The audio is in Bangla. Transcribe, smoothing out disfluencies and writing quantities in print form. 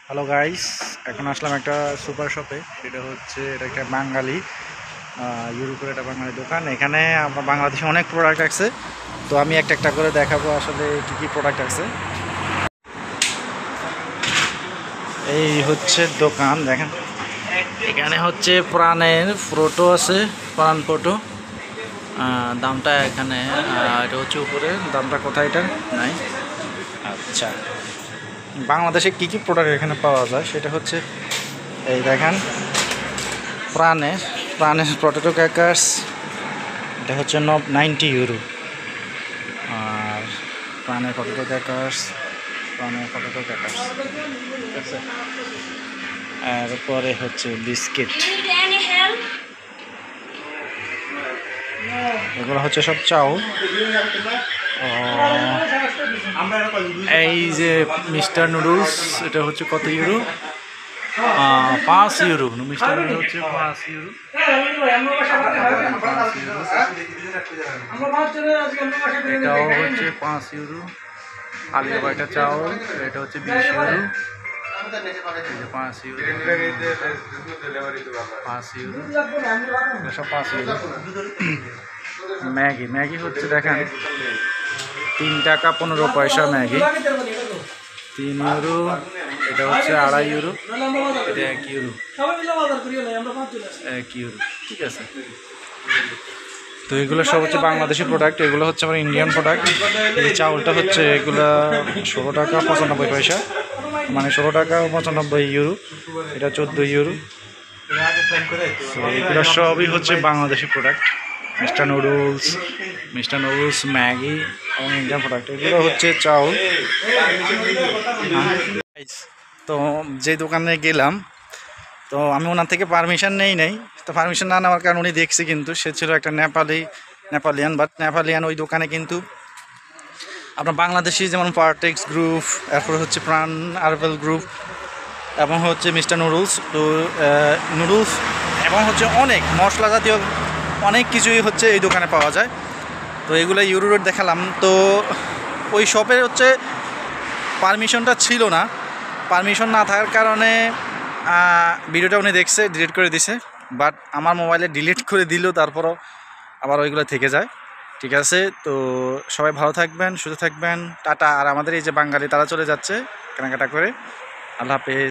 হ্যালো গাইস, এখন আসলাম একটা সুপার শপে। এটা একটা বাঙালি ইউরোপের একটা বাঙালি দোকান। এখানে আমরা বাংলাদেশে অনেক প্রোডাক্ট আছে, তো আমি একটা একটা করে দেখাবো আসলে কি কি প্রোডাক্ট আছে। এই হচ্ছে দোকান, দেখেন এখানে হচ্ছে প্রাণের ফটো আছে, প্রাণ ফটো। দামটা এখানে এটা হচ্ছে উপরে, দামটা কোথায় এটা নাই। আচ্ছা, বাংলাদেশে কী কী প্রোডাক্ট এখানে পাওয়া যায় সেটা হচ্ছে এই দেখেন প্রাণের পটেটো ক্র্যাকার্স, এটা হচ্ছে 90 ইউরো। আর প্রাণের পটেটো ক্র্যাকার্স ঠিক আছে। এরপরে হচ্ছে বিস্কিট, এগুলো হচ্ছে সব চাউল। এই যে মিস্টার নুডলস, এটা হচ্ছে কত ইউরো? 5 ইউরো। মিস্টার নুডলস হচ্ছে 5 ইউরো। এটাও হচ্ছে 5 ইউরো। আলিয়া বাইটা চাউল, এটা হচ্ছে 20 ইউরো। 5 ইউরো, 5 ইউরো, সব 5 ইউরো। ম্যাগি হচ্ছে দেখেন 3 টাকা 15 পয়সা ম্যাগি, 3 ইউরো। এটা হচ্ছে 2.5 ইউরো, এটা 1 ইউরো, 1 ইউরো, ঠিক আছে। তো এগুলো সব হচ্ছে বাংলাদেশি প্রোডাক্ট, এগুলো হচ্ছে আমার ইন্ডিয়ান প্রোডাক্ট। এই চাউলটা হচ্ছে এগুলো 16 টাকা 95 পয়সা, মানে 16 টাকা 95 ইউরো, এটা 14 ইউরো। এগুলো সবই হচ্ছে Bangladeshi product. Mister noodles, Maggi এবং ইন্ডিয়ান প্রোডাক্ট। এগুলো হচ্ছে চাউল। তো যে দোকানে গেলাম, তো আমি ওনার থেকে পারমিশন নেই, তো পারমিশন না নেওয়ার কারণ উনি দেখছি, কিন্তু সে ছিল একটা নেপালিয়ান। ওই দোকানে কিন্তু আপনার বাংলাদেশি যেমন পার্টেক্স গ্রুপ, এরপর হচ্ছে প্রাণ আরবেল গ্রুপ, এবং হচ্ছে মিস্টার নুডলস। তো নুডলস এবং হচ্ছে অনেক মশলা জাতীয় অনেক কিছুই হচ্ছে এই দোকানে পাওয়া যায়। তো এগুলো ইউরো রেট দেখালাম। তো ওই শপের হচ্ছে পারমিশনটা ছিল না, পারমিশন না থাকার কারণে ভিডিওটা উনি দেখছে, ডিলিট করে দিছে। বাট আমার মোবাইলে ডিলিট করে দিল, তারপরও আবার ওইগুলো থেকে যায়। ঠিক আছে, তো সবাই ভালো থাকবেন, সুস্থ থাকবেন, টাটা। আর আমাদের এই যে বাঙালি, তারা চলে যাচ্ছে কেনাকাটা করে। আল্লাহ হাফেজ।